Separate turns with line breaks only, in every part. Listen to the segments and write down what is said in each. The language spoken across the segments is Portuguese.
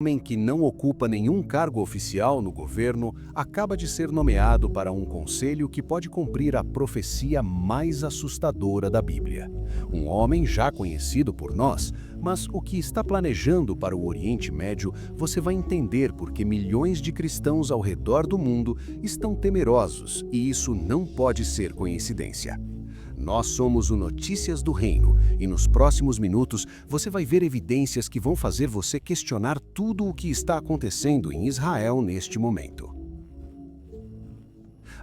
Homem que não ocupa nenhum cargo oficial no governo acaba de ser nomeado para um conselho que pode cumprir a profecia mais assustadora da Bíblia. Um homem já conhecido por nós, mas o que está planejando para o Oriente Médio, você vai entender porque milhões de cristãos ao redor do mundo estão temerosos, e isso não pode ser coincidência. Nós somos o Notícias do Reino e nos próximos minutos você vai ver evidências que vão fazer você questionar tudo o que está acontecendo em Israel neste momento.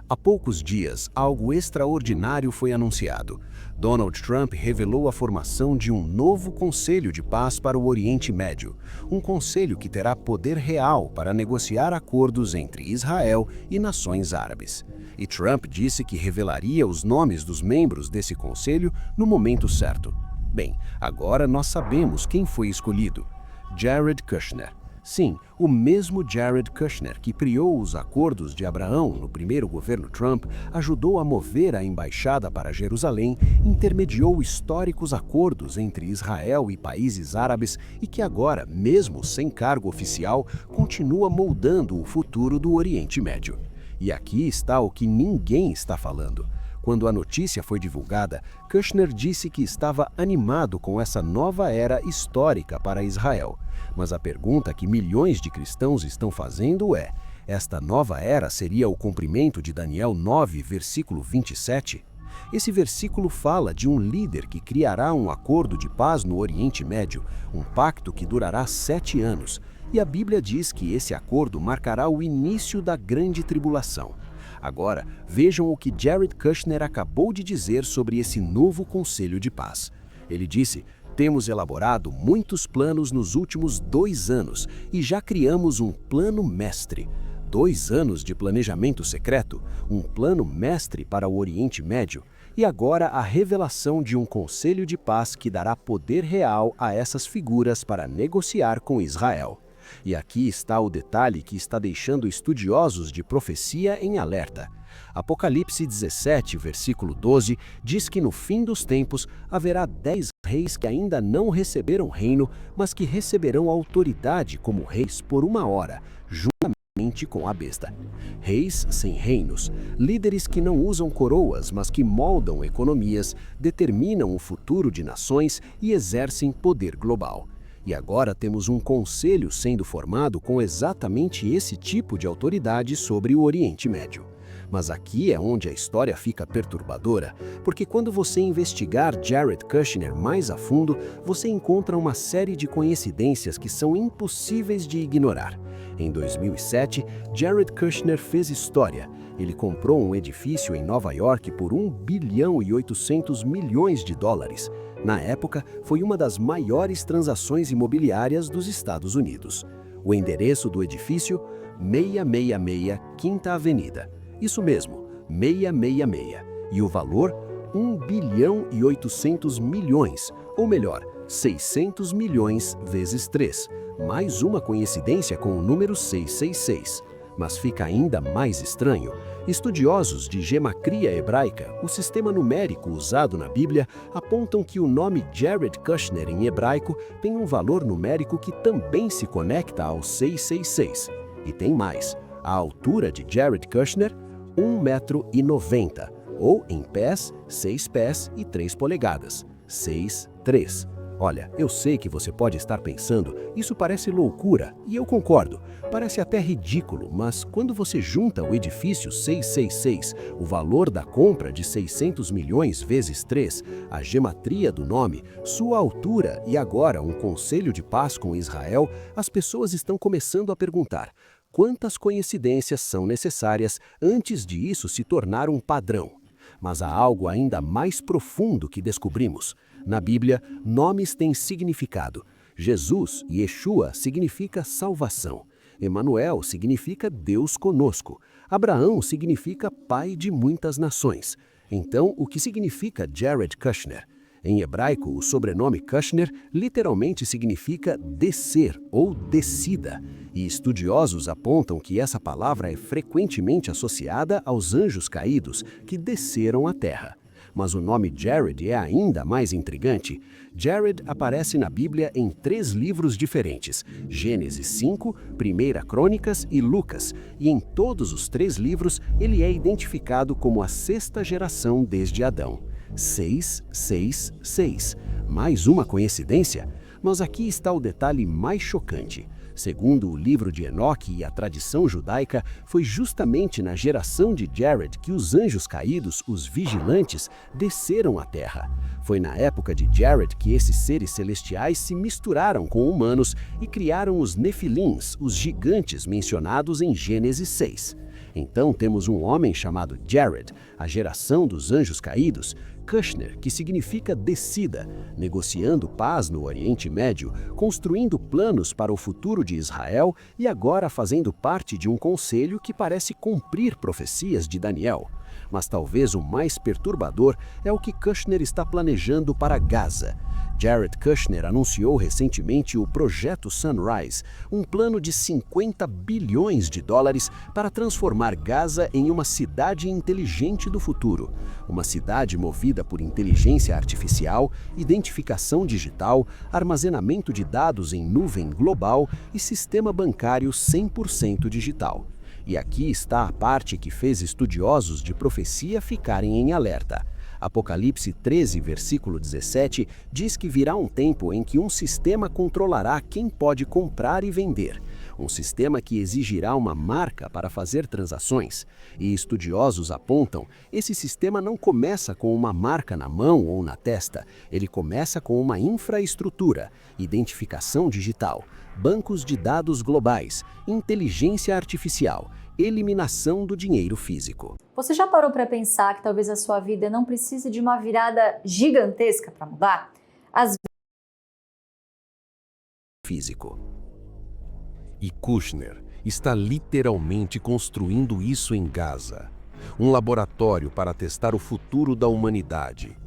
Há poucos dias, algo extraordinário foi anunciado. Donald Trump revelou a formação de um novo Conselho de Paz para o Oriente Médio, um conselho que terá poder real para negociar acordos entre Israel e nações árabes. E Trump disse que revelaria os nomes dos membros desse conselho no momento certo. Bem, agora nós sabemos quem foi escolhido: Jared Kushner. Sim, o mesmo Jared Kushner que criou os acordos de Abraão no primeiro governo Trump, ajudou a mover a embaixada para Jerusalém, intermediou históricos acordos entre Israel e países árabes e que agora, mesmo sem cargo oficial, continua moldando o futuro do Oriente Médio. E aqui está o que ninguém está falando. Quando a notícia foi divulgada, Kushner disse que estava animado com essa nova era histórica para Israel. Mas a pergunta que milhões de cristãos estão fazendo é: esta nova era seria o cumprimento de Daniel 9, versículo 27? Esse versículo fala de um líder que criará um acordo de paz no Oriente Médio, um pacto que durará 7 anos. E a Bíblia diz que esse acordo marcará o início da grande tribulação. Agora, vejam o que Jared Kushner acabou de dizer sobre esse novo Conselho de Paz. Ele disse: temos elaborado muitos planos nos últimos 2 anos e já criamos um plano mestre. 2 anos de planejamento secreto, um plano mestre para o Oriente Médio, e agora a revelação de um Conselho de Paz que dará poder real a essas figuras para negociar com Israel. E aqui está o detalhe que está deixando estudiosos de profecia em alerta. Apocalipse 17, versículo 12, diz que no fim dos tempos haverá 10 reis que ainda não receberam reino, mas que receberão autoridade como reis por 1 hora, juntamente com a besta. Reis sem reinos, líderes que não usam coroas, mas que moldam economias, determinam o futuro de nações e exercem poder global. E agora temos um conselho sendo formado com exatamente esse tipo de autoridade sobre o Oriente Médio. Mas aqui é onde a história fica perturbadora, porque quando você investigar Jared Kushner mais a fundo, você encontra uma série de coincidências que são impossíveis de ignorar. Em 2007, Jared Kushner fez história. Ele comprou um edifício em Nova York por 1 bilhão e 800 milhões de dólares. Na época, foi uma das maiores transações imobiliárias dos Estados Unidos. O endereço do edifício: 666 Quinta Avenida. Isso mesmo, 666. E o valor: 1 bilhão e 800 milhões, ou melhor, 600 milhões vezes 3. Mais uma coincidência com o número 666. Mas fica ainda mais estranho. Estudiosos de gematria hebraica, o sistema numérico usado na Bíblia, apontam que o nome Jared Kushner em hebraico tem um valor numérico que também se conecta ao 666. E tem mais. A altura de Jared Kushner: 1,90 m, ou em pés, 6 pés e 3 polegadas, 6'3". Olha, eu sei que você pode estar pensando, isso parece loucura, e eu concordo, parece até ridículo, mas quando você junta o edifício 666, o valor da compra de 600 milhões vezes 3, a gematria do nome, sua altura e agora um conselho de paz com Israel, as pessoas estão começando a perguntar: quantas coincidências são necessárias antes de isso se tornar um padrão? Mas há algo ainda mais profundo que descobrimos. Na Bíblia, nomes têm significado. Jesus, Yeshua, significa salvação. Emanuel significa Deus conosco. Abraão significa pai de muitas nações. Então, o que significa Jared Kushner? Em hebraico, o sobrenome Kushner literalmente significa descer ou descida, e estudiosos apontam que essa palavra é frequentemente associada aos anjos caídos que desceram à terra. Mas o nome Jared é ainda mais intrigante. Jared aparece na Bíblia em 3 livros diferentes: Gênesis 5, 1 Crônicas e Lucas, e em todos os 3 livros ele é identificado como a 6ª geração desde Adão. 666. Mais uma coincidência? Mas aqui está o detalhe mais chocante. Segundo o livro de Enoque e a tradição judaica, foi justamente na geração de Jared que os anjos caídos, os vigilantes, desceram à terra. Foi na época de Jared que esses seres celestiais se misturaram com humanos e criaram os Nefilins, os gigantes mencionados em Gênesis 6. Então temos um homem chamado Jared, a geração dos anjos caídos, Kushner, que significa descida, negociando paz no Oriente Médio, construindo planos para o futuro de Israel e agora fazendo parte de um conselho que parece cumprir profecias de Daniel. Mas talvez o mais perturbador é o que Kushner está planejando para Gaza. Jared Kushner anunciou recentemente o Projeto Sunrise, um plano de 50 bilhões de dólares para transformar Gaza em uma cidade inteligente do futuro. Uma cidade movida por inteligência artificial, identificação digital, armazenamento de dados em nuvem global e sistema bancário 100% digital. E aqui está a parte que fez estudiosos de profecia ficarem em alerta. Apocalipse 13, versículo 17, diz que virá um tempo em que um sistema controlará quem pode comprar e vender. Um sistema que exigirá uma marca para fazer transações. E estudiosos apontam, esse sistema não começa com uma marca na mão ou na testa. Ele começa com uma infraestrutura, identificação digital, bancos de dados globais, inteligência artificial, eliminação do dinheiro físico.
Você já parou para pensar que talvez a sua vida não precise de uma virada gigantesca para mudar?
Físico.
E Kushner está literalmente construindo isso em Gaza. Um laboratório para testar o futuro da humanidade.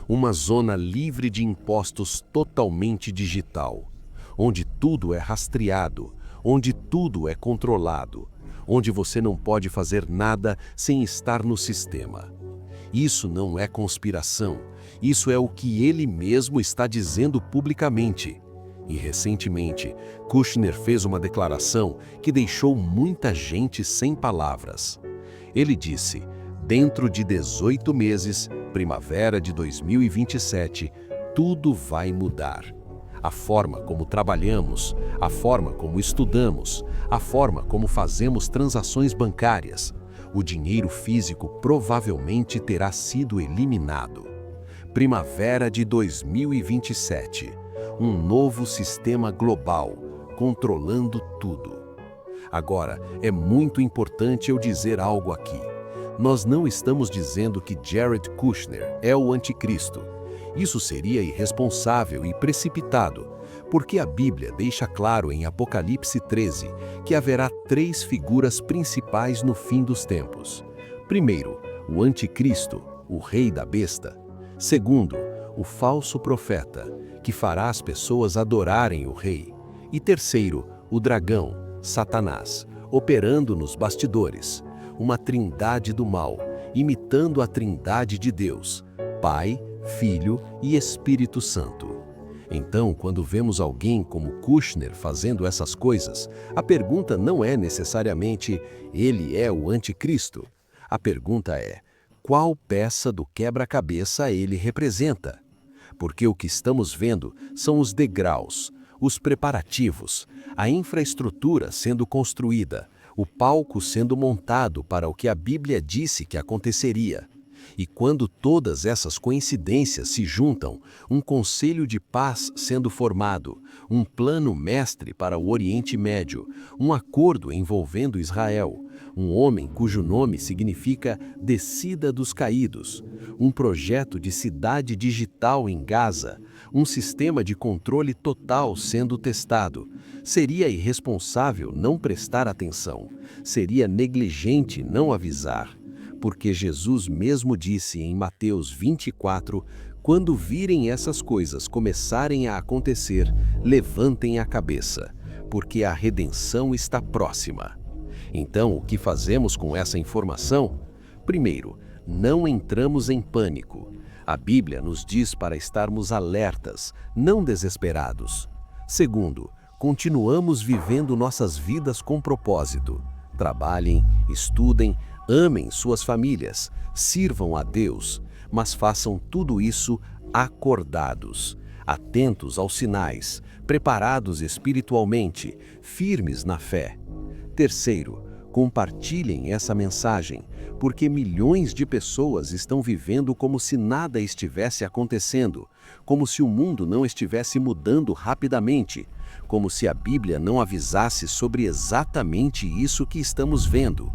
Uma zona livre de impostos totalmente digital. Onde tudo é rastreado, onde tudo é controlado, onde você não pode fazer nada sem estar no sistema. Isso não é conspiração, isso é o que ele mesmo está dizendo publicamente. E recentemente, Kushner fez uma declaração que deixou muita gente sem palavras. Ele disse, dentro de 18 meses, primavera de 2027, tudo vai mudar. A forma como trabalhamos, a forma como estudamos, a forma como fazemos transações bancárias. O dinheiro físico provavelmente terá sido eliminado. Primavera de 2027. Um novo sistema global, controlando tudo. Agora, é muito importante eu dizer algo aqui. Nós não estamos dizendo que Jared Kushner é o anticristo. Isso seria irresponsável e precipitado, porque a Bíblia deixa claro em Apocalipse 13 que haverá 3 figuras principais no fim dos tempos. Primeiro, o anticristo, o rei da besta. Segundo, o falso profeta, que fará as pessoas adorarem o rei. E terceiro, o dragão, Satanás, operando nos bastidores. Uma trindade do mal, imitando a trindade de Deus, Pai, Filho e Espírito Santo. Então, quando vemos alguém como Kushner fazendo essas coisas, a pergunta não é necessariamente, ele é o anticristo. A pergunta é, qual peça do quebra-cabeça ele representa? Porque o que estamos vendo são os degraus, os preparativos, a infraestrutura sendo construída, o palco sendo montado para o que a Bíblia disse que aconteceria. E quando todas essas coincidências se juntam, um conselho de paz sendo formado, um plano mestre para o Oriente Médio, um acordo envolvendo Israel, um homem cujo nome significa descida dos caídos, um projeto de cidade digital em Gaza, um sistema de controle total sendo testado. Seria irresponsável não prestar atenção, seria negligente não avisar. Porque Jesus mesmo disse em Mateus 24, quando virem essas coisas começarem a acontecer, levantem a cabeça, porque a redenção está próxima. Então, o que fazemos com essa informação? Primeiro, não entramos em pânico. A Bíblia nos diz para estarmos alertas, não desesperados. Segundo, continuamos vivendo nossas vidas com propósito. Trabalhem, estudem, amem suas famílias, sirvam a Deus, mas façam tudo isso acordados, atentos aos sinais, preparados espiritualmente, firmes na fé. Terceiro, compartilhem essa mensagem, porque milhões de pessoas estão vivendo como se nada estivesse acontecendo, como se o mundo não estivesse mudando rapidamente, como se a Bíblia não avisasse sobre exatamente isso que estamos vendo.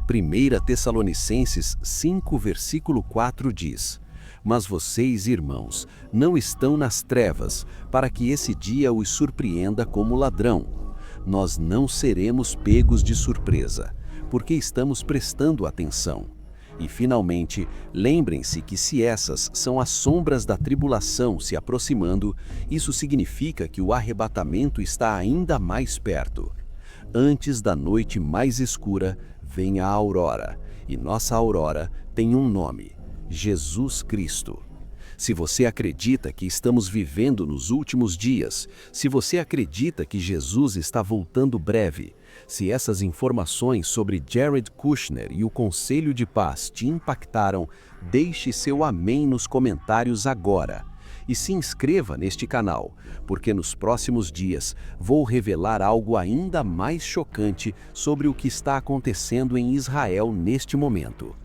1 Tessalonicenses 5, versículo 4 diz: Mas vocês, irmãos, não estão nas trevas, para que esse dia os surpreenda como ladrão. Nós não seremos pegos de surpresa, porque estamos prestando atenção. E, finalmente, lembrem-se que se essas são as sombras da tribulação se aproximando, isso significa que o arrebatamento está ainda mais perto. Antes da noite mais escura, vem a aurora, e nossa aurora tem um nome: Jesus Cristo. Se você acredita que estamos vivendo nos últimos dias, se você acredita que Jesus está voltando breve, se essas informações sobre Jared Kushner e o Conselho de Paz te impactaram, deixe seu amém nos comentários agora. E se inscreva neste canal, porque nos próximos dias vou revelar algo ainda mais chocante sobre o que está acontecendo em Israel neste momento.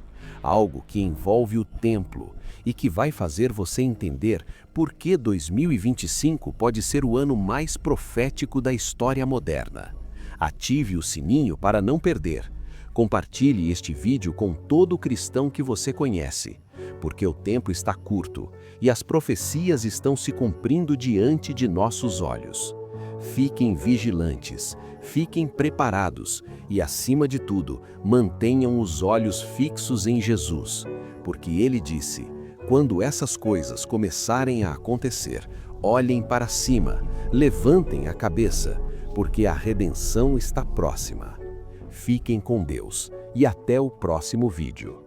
Algo que envolve o templo e que vai fazer você entender por que 2025 pode ser o ano mais profético da história moderna. Ative o sininho para não perder. Compartilhe este vídeo com todo cristão que você conhece, porque o tempo está curto e as profecias estão se cumprindo diante de nossos olhos. Fiquem vigilantes, fiquem preparados e, acima de tudo, mantenham os olhos fixos em Jesus, porque ele disse: quando essas coisas começarem a acontecer, olhem para cima, levantem a cabeça, porque a redenção está próxima. Fiquem com Deus e até o próximo vídeo.